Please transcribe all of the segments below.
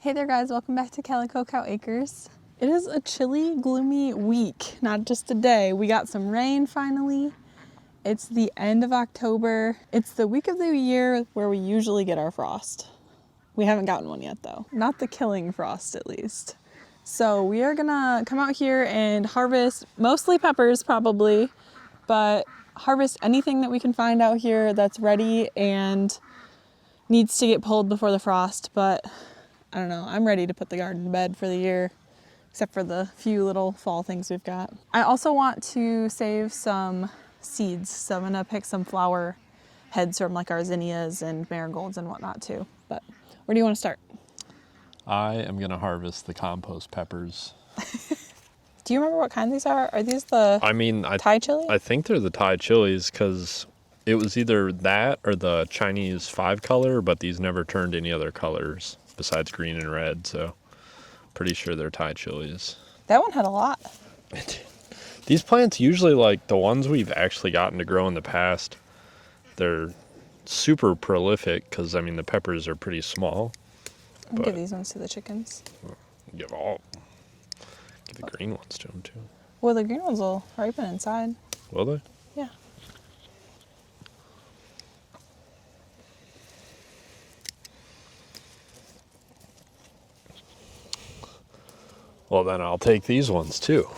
Hey there guys, welcome back to Calico Cow Acres. It is a chilly, gloomy week, not just a day. We got some rain finally. It's the end of October. It's the week of the year where we usually get our frost. We haven't gotten one yet though. Not the killing frost at least. So we are gonna come out here and harvest mostly peppers probably, but harvest anything that we can find out here that's ready and needs to get pulled before the frost, but I don't know, I'm ready to put the garden to bed for the year, except for the few little fall things we've got. I also want to save some seeds, so I'm gonna pick some flower heads from like our zinnias and marigolds and whatnot too. But where do you want to start? I am gonna harvest the compost peppers. Do you remember what kind these are? Are these the Thai chili? I think they're the Thai chilies because it was either that or the Chinese 5-color, but these never turned any other colors besides green and red, so pretty sure they're Thai chilies. That one had a lot. These plants usually, like the ones we've actually gotten to grow in the past, they're super prolific because I mean the peppers are pretty small. I'll give these ones to the chickens. Give the green ones to them too. Well, the green ones will ripen inside. Will they? Yeah. Well, then I'll take these ones too.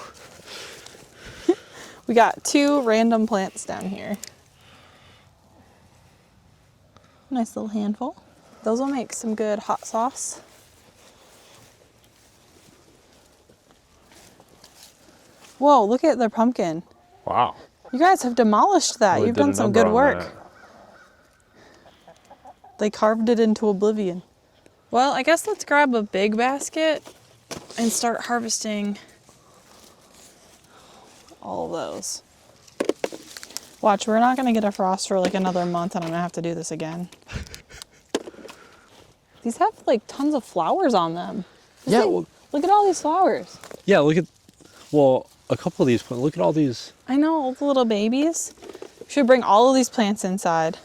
We got 2 random plants down here. Nice little handful. Those will make some good hot sauce. Whoa, look at their pumpkin. Wow. You guys have demolished that. Really You've done some good work. That. They carved it into oblivion. Well, I guess let's grab a big basket and start harvesting all of those. Watch, we're not gonna get a frost for like another month and I'm gonna have to do this again. These have like tons of flowers on them. Look at all these flowers. Yeah, a couple of these plants. Look at all these. I know, all the little babies. We should bring all of these plants inside.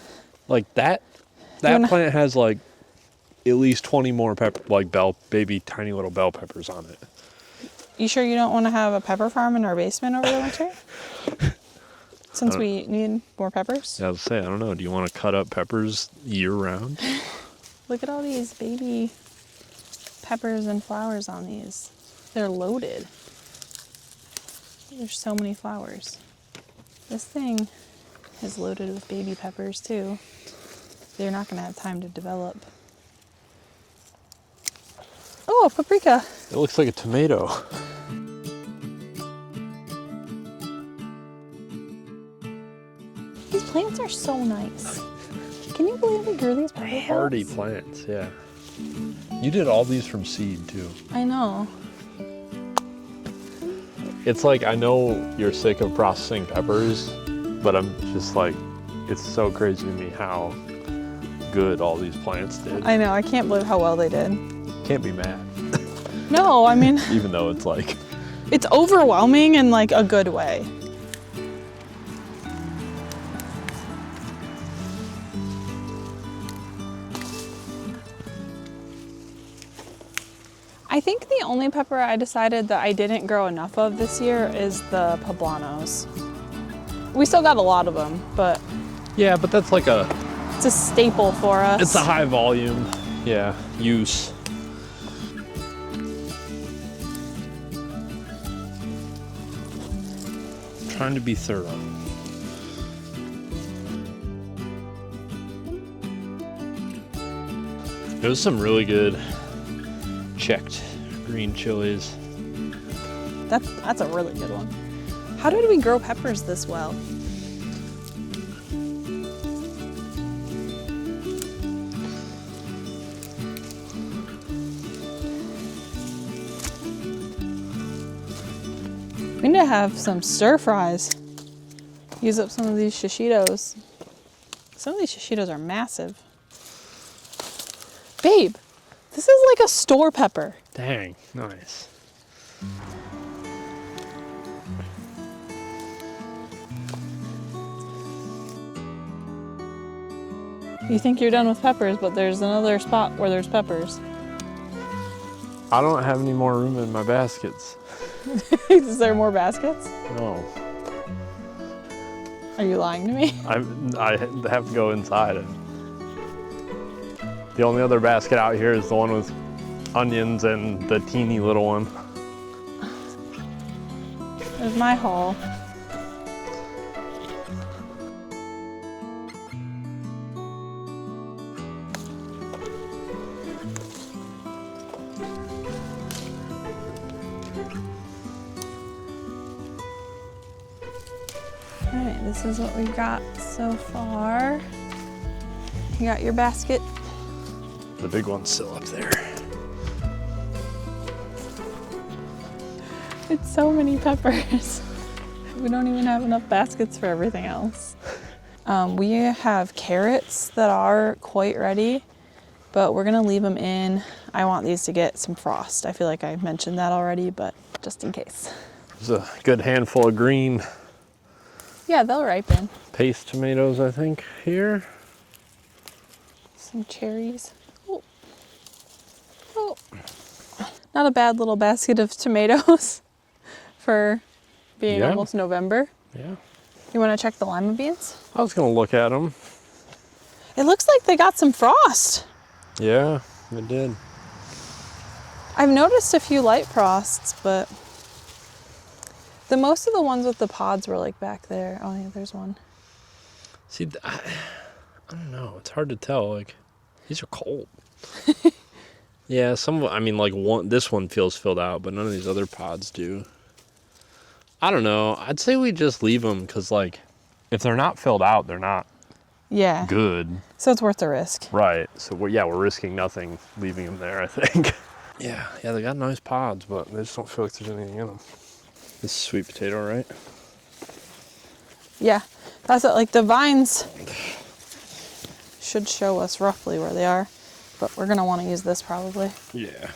Like that plant has like at least 20 more baby tiny little bell peppers on it. You sure you don't want to have a pepper farm in our basement over the winter? Since we need more peppers? Yeah, I was saying, I don't know. Do you want to cut up peppers year round? Look at all these baby peppers and flowers on these. They're loaded. There's so many flowers. This thing is loaded with baby peppers too. They're not going to have time to develop. Oh, paprika. It looks like a tomato. These plants are so nice. Can you believe we grew these pepper plants? Hardy plants, yeah. You did all these from seed too. I know. It's like, I know you're sick of processing peppers, but I'm just like, it's so crazy to me how good all these plants did. I know, I can't believe how well they did. Can't be mad. No, I mean... Even though it's like... It's overwhelming in like a good way. I think the only pepper I decided that I didn't grow enough of this year is the poblanos. We still got a lot of them, but... Yeah, but that's like it's a staple for us. It's a high volume, yeah, use. Trying to be thorough. There's some really good checked green chilies. That's a really good one. How did we grow peppers this well? We need to have some stir fries. Use up some of these shishitos. Some of these shishitos are massive. Babe, this is like a store pepper. Dang, nice. You think you're done with peppers, but there's another spot where there's peppers. I don't have any more room in my baskets. Is there more baskets? No. Are you lying to me? I have to go inside. The only other basket out here is the one with onions and the teeny little one. There's my hole. All right, this is what we've got so far. You got your basket. The big one's still up there. It's so many peppers. We don't even have enough baskets for everything else. We have carrots that are quite ready, but we're gonna leave them in. I want these to get some frost. I feel like I mentioned that already, but just in case. There's a good handful of green Yeah, they'll ripen. paste tomatoes, I think, here. Some cherries. Oh. Oh. Not a bad little basket of tomatoes for being almost November. Yeah. You want to check the lima beans? I was gonna look at them. It looks like they got some frost. Yeah, it did. I've noticed a few light frosts, but the most of the ones with the pods were like back there. Oh yeah, there's one. See, I don't know. It's hard to tell. Like, these are cold. Yeah, some. I mean, like this one feels filled out, but none of these other pods do. I don't know. I'd say we just leave them because, like, if they're not filled out, they're not good. So it's worth the risk. Right. So we're risking nothing leaving them there, I think. Yeah, they got nice pods, but they just don't feel like there's anything in them. This is sweet potato, right? Yeah, that's it. Like the vines should show us roughly where they are, but we're gonna want to use this probably. Yeah.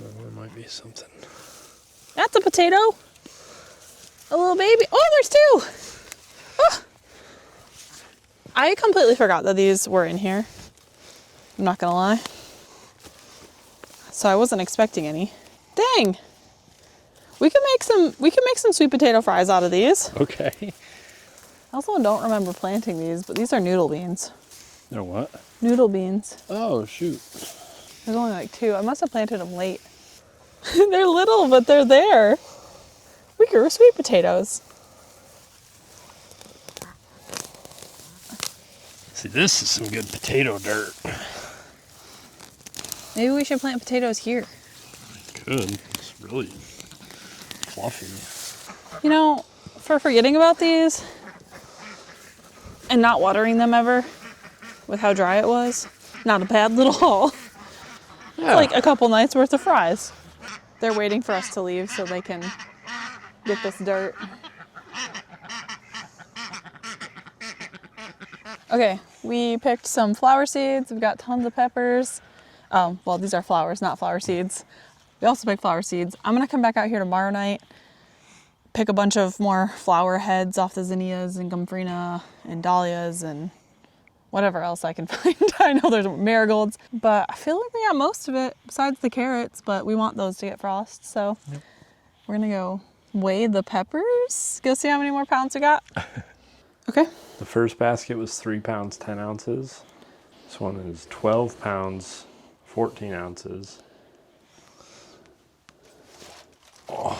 Well, there might be something. That's a potato. A little baby. Oh, there's two. Oh. I completely forgot that these were in here. I'm not gonna lie. So I wasn't expecting any. Dang. We could make some sweet potato fries out of these. Okay. I also don't remember planting these, but these are noodle beans. They're what? Noodle beans. Oh, shoot. There's only like two. I must have planted them late. They're little, but they're there. We grew sweet potatoes. See, this is some good potato dirt. Maybe we should plant potatoes here. Good. It's really fluffy. You know, for forgetting about these and not watering them ever with how dry it was, not a bad little haul. Yeah. Like a couple nights worth of fries. They're waiting for us to leave so they can get this dirt. Okay, we picked some flower seeds. We've got tons of peppers. Well, these are flowers, not flower seeds. We also picked flower seeds. I'm gonna come back out here tomorrow night, pick a bunch of more flower heads off the zinnias and gomphrena and dahlias and whatever else I can find. I know there's marigolds, but I feel like we got most of it besides the carrots, but we want those to get frost. So we're gonna go weigh the peppers, go see how many more pounds we got. Okay. The first basket was 3 pounds, 10 ounces. This one is 12 pounds, 14 ounces. Oh.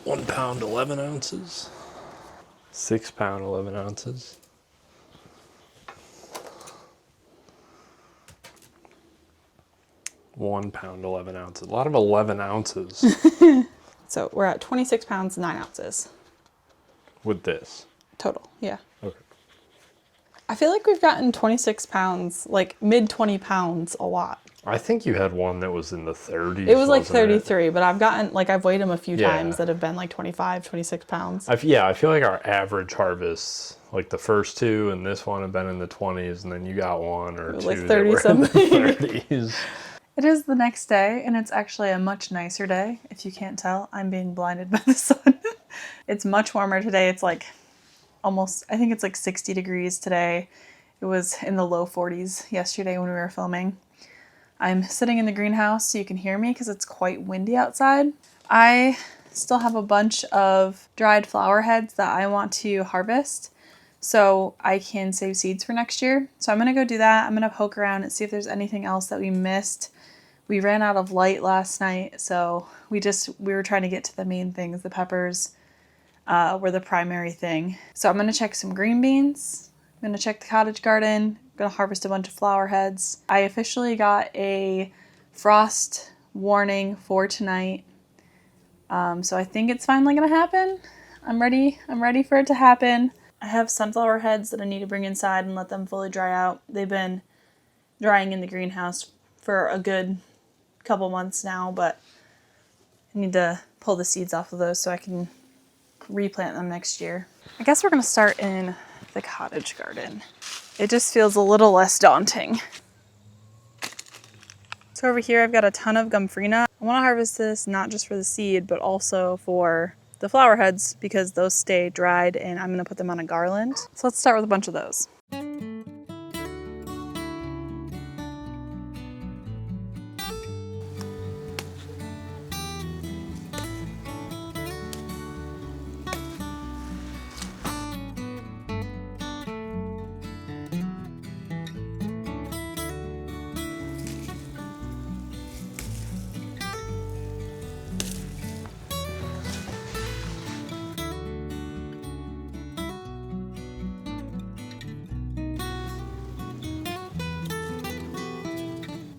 1 pound, 11 ounces. 6 pound, 11 ounces. £1 pound, 11 ounces. A lot of 11 ounces. So we're at 26 pounds, 9 ounces. With this. Total, yeah. Okay. I feel like we've gotten 26 pounds, like mid 20 pounds a lot. I think you had one that was in the 30s. It was like 33, but I've gotten, like I've weighed them a few Yeah. times that have been like 25, 26 pounds. I feel like our average harvests, like the first two and this one have been in the 20s, and then you got one or two Like that 30 were something. in the 30s. It is the next day, and it's actually a much nicer day. If you can't tell, I'm being blinded by the sun. It's much warmer today. It's like almost, I think it's like 60 degrees today. It was in the low 40s yesterday when we were filming. I'm sitting in the greenhouse so you can hear me because it's quite windy outside. I still have a bunch of dried flower heads that I want to harvest so I can save seeds for next year. So I'm going to go do that. I'm going to poke around and see if there's anything else that we missed. We ran out of light last night, so we were trying to get to the main things. The peppers were the primary thing. So I'm going to check some green beans. I'm going to check the cottage garden. I'm going to harvest a bunch of flower heads. I officially got a frost warning for tonight. So I think it's finally going to happen. I'm ready for it to happen. I have sunflower heads that I need to bring inside and let them fully dry out. They've been drying in the greenhouse for a good couple months now, but I need to pull the seeds off of those so I can replant them next year. I guess we're going to start in the cottage garden. It just feels a little less daunting. So over here I've got a ton of Gumfrina. I want to harvest this not just for the seed, but also for the flower heads because those stay dried and I'm going to put them on a garland. So let's start with a bunch of those.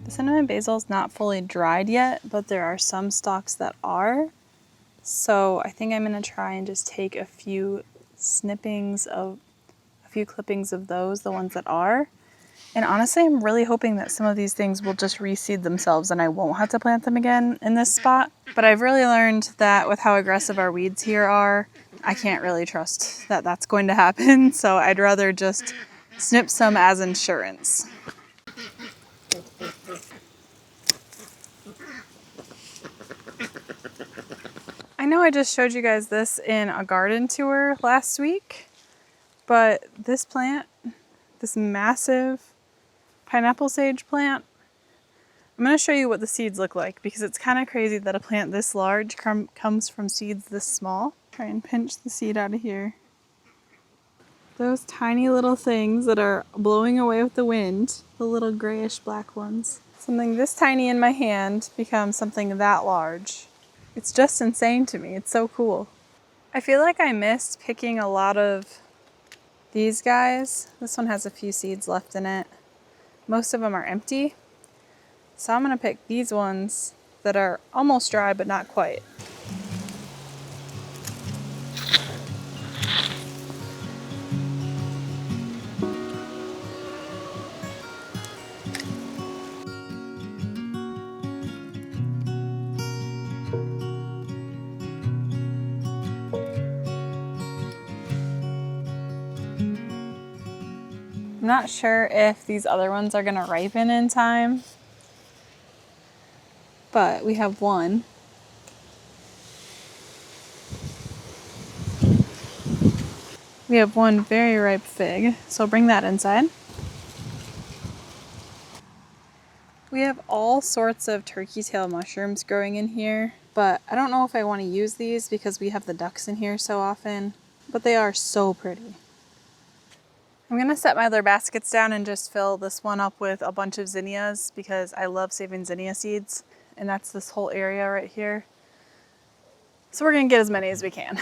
The cinnamon basil is not fully dried yet, but there are some stalks that are. So I think I'm going to try and just take a few clippings of those, the ones that are. And honestly, I'm really hoping that some of these things will just reseed themselves and I won't have to plant them again in this spot. But I've really learned that with how aggressive our weeds here are, I can't really trust that that's going to happen. So I'd rather just snip some as insurance. I know I just showed you guys this in a garden tour last week, but this plant, this massive pineapple sage plant, I'm going to show you what the seeds look like because it's kind of crazy that a plant this large comes from seeds this small. Try and pinch the seed out of here. Those tiny little things that are blowing away with the wind, the little grayish black ones. Something this tiny in my hand becomes something that large. It's just insane to me. It's so cool. I feel like I missed picking a lot of these guys. This one has a few seeds left in it. Most of them are empty. So I'm going to pick these ones that are almost dry but not quite. I'm not sure if these other ones are going to ripen in time, but we have one. We have one very ripe fig, so I'll bring that inside. We have all sorts of turkey tail mushrooms growing in here, but I don't know if I want to use these because we have the ducks in here so often, but they are so pretty. I'm going to set my other baskets down and just fill this one up with a bunch of zinnias because I love saving zinnia seeds, and that's this whole area right here. So we're going to get as many as we can.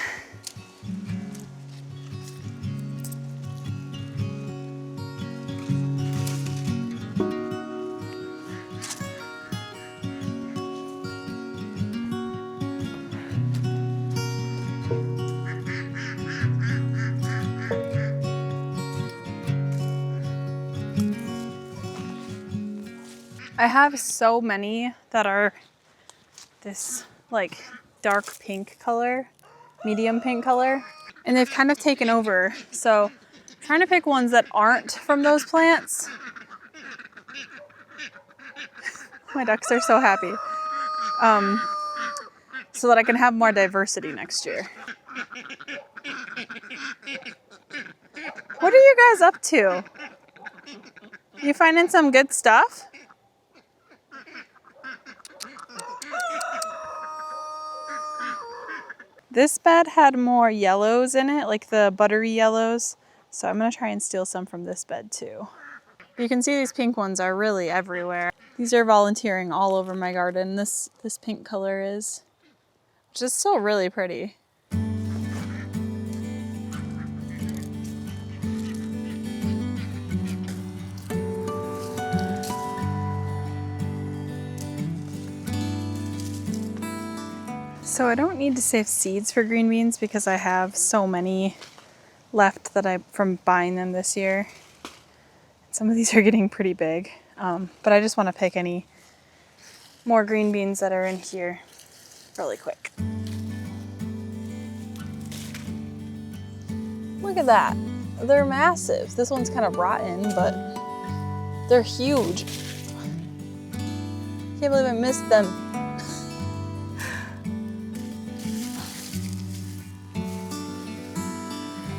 I have so many that are this like dark pink color, medium pink color, and they've kind of taken over. So I'm trying to pick ones that aren't from those plants. My ducks are so happy. so that I can have more diversity next year. What are you guys up to? You finding some good stuff? This bed had more yellows in it, like the buttery yellows. So I'm gonna try and steal some from this bed too. You can see these pink ones are really everywhere. These are volunteering all over my garden. This pink color is, which is still really pretty. So I don't need to save seeds for green beans because I have so many left that from buying them this year. Some of these are getting pretty big, but I just want to pick any more green beans that are in here really quick. Look at that. They're massive. This one's kind of rotten, but they're huge. Can't believe I missed them.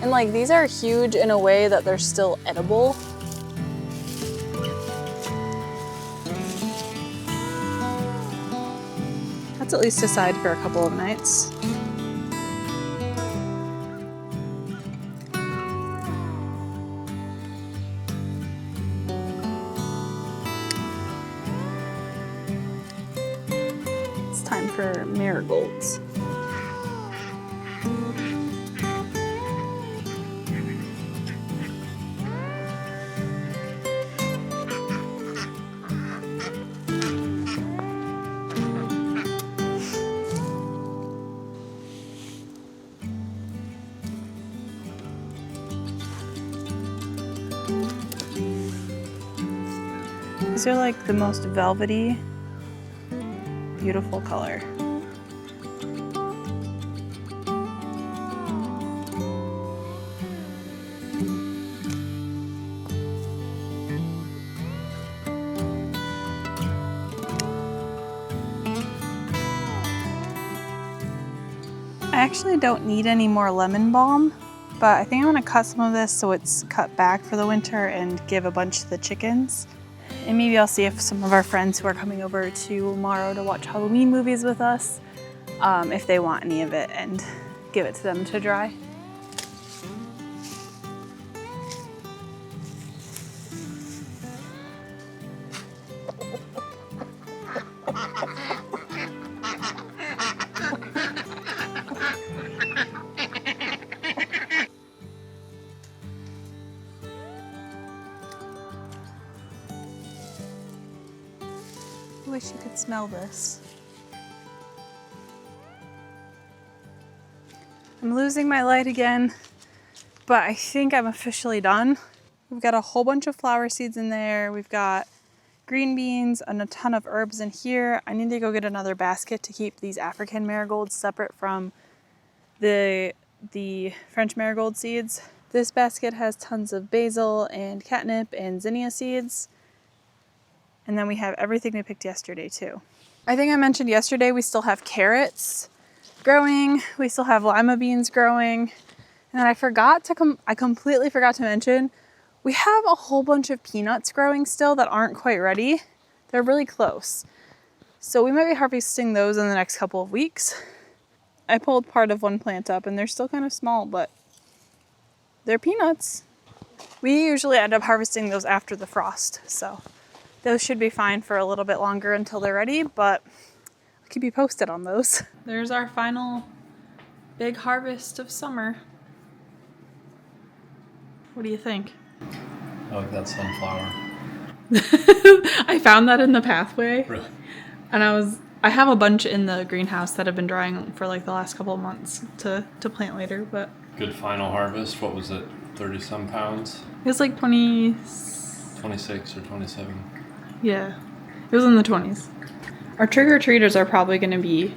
And like these are huge in a way that they're still edible. That's at least aside for a couple of nights. It's time for marigolds. These are like the most velvety, beautiful color. I actually don't need any more lemon balm, but I think I'm gonna cut some of this so it's cut back for the winter and give a bunch to the chickens. And maybe I'll see if some of our friends who are coming over tomorrow to watch Halloween movies with us, if they want any of it, and give it to them to dry. I wish you could smell this. I'm losing my light again, but I think I'm officially done. We've got a whole bunch of flower seeds in there. We've got green beans and a ton of herbs in here. I need to go get another basket to keep these African marigolds separate from the French marigold seeds. This basket has tons of basil and catnip and zinnia seeds. And then we have everything we picked yesterday too. I think I mentioned yesterday we still have carrots growing. We still have lima beans growing. And then I completely forgot to mention, we have a whole bunch of peanuts growing still that aren't quite ready. They're really close. So we might be harvesting those in the next couple of weeks. I pulled part of one plant up and they're still kind of small, but they're peanuts. We usually end up harvesting those after the frost, so those should be fine for a little bit longer until they're ready, but I'll keep you posted on those. There's our final big harvest of summer. What do you think? I like that sunflower. I found that in the pathway. Really? And I have a bunch in the greenhouse that have been drying for like the last couple of months to plant later, but. Good final harvest. What was it? 30 some pounds? It was like 20. 26 or 27. Yeah, it was in the 20s. Our trick-or-treaters are probably going to be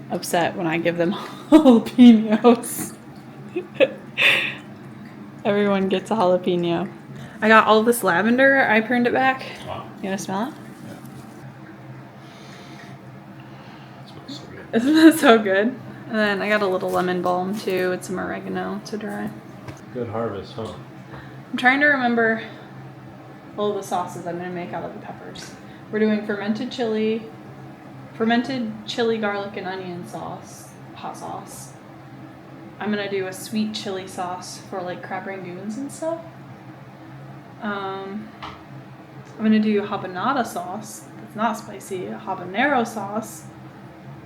upset when I give them jalapenos. Everyone gets a jalapeno. I got all this lavender. I pruned it back. Wow. You want to smell it? Yeah. It smells so good. Isn't that so good? And then I got a little lemon balm too with some oregano to dry. Good harvest, huh? I'm trying to remember all the sauces I'm gonna make out of the peppers. We're doing fermented chili, garlic and onion sauce, hot sauce. I'm gonna do a sweet chili sauce for like crab rangoons and stuff. I'm gonna do habanada sauce. It's not spicy. A habanero sauce.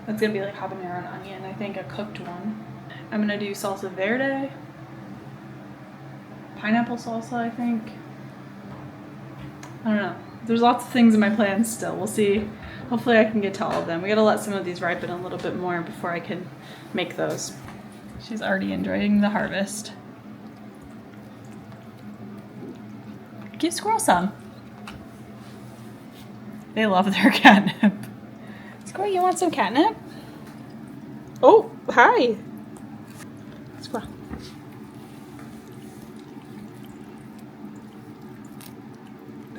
That's gonna be like habanero and onion. I think a cooked one. I'm gonna do salsa verde. Pineapple salsa, I think. I don't know. There's lots of things in my plans still. We'll see. Hopefully I can get to all of them. We gotta let some of these ripen a little bit more before I can make those. She's already enjoying the harvest. Give squirrels some. They love their catnip. Squirrel, you want some catnip? Oh, hi. Squirrel.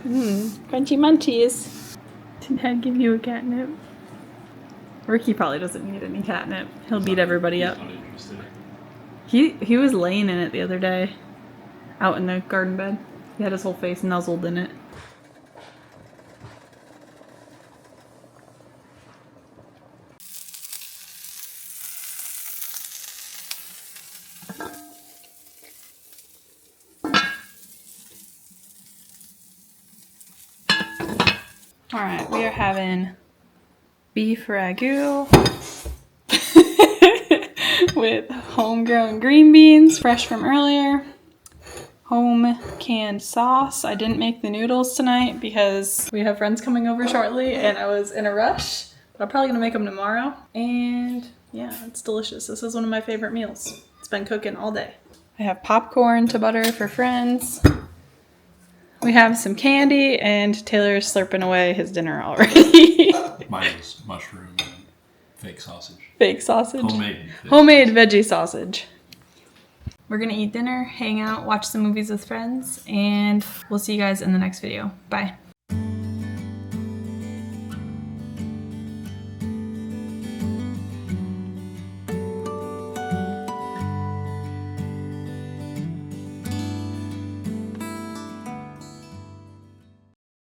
Crunchy munchies. Did Dad give you a catnip? Ricky probably doesn't need any catnip. He'll beat everybody up. He was laying in it the other day, out in the garden bed. He had his whole face nuzzled in it. All right, we are having beef ragu with homegrown green beans, fresh from earlier. Home canned sauce. I didn't make the noodles tonight because we have friends coming over shortly and I was in a rush, but I'm probably gonna make them tomorrow. And yeah, it's delicious. This is one of my favorite meals. It's been cooking all day. I have popcorn to butter for friends. We have some candy and Taylor's slurping away his dinner already. Mine is mushroom and fake sausage. Fake sausage. Homemade Veggie sausage. We're gonna eat dinner, hang out, watch some movies with friends, and we'll see you guys in the next video. Bye.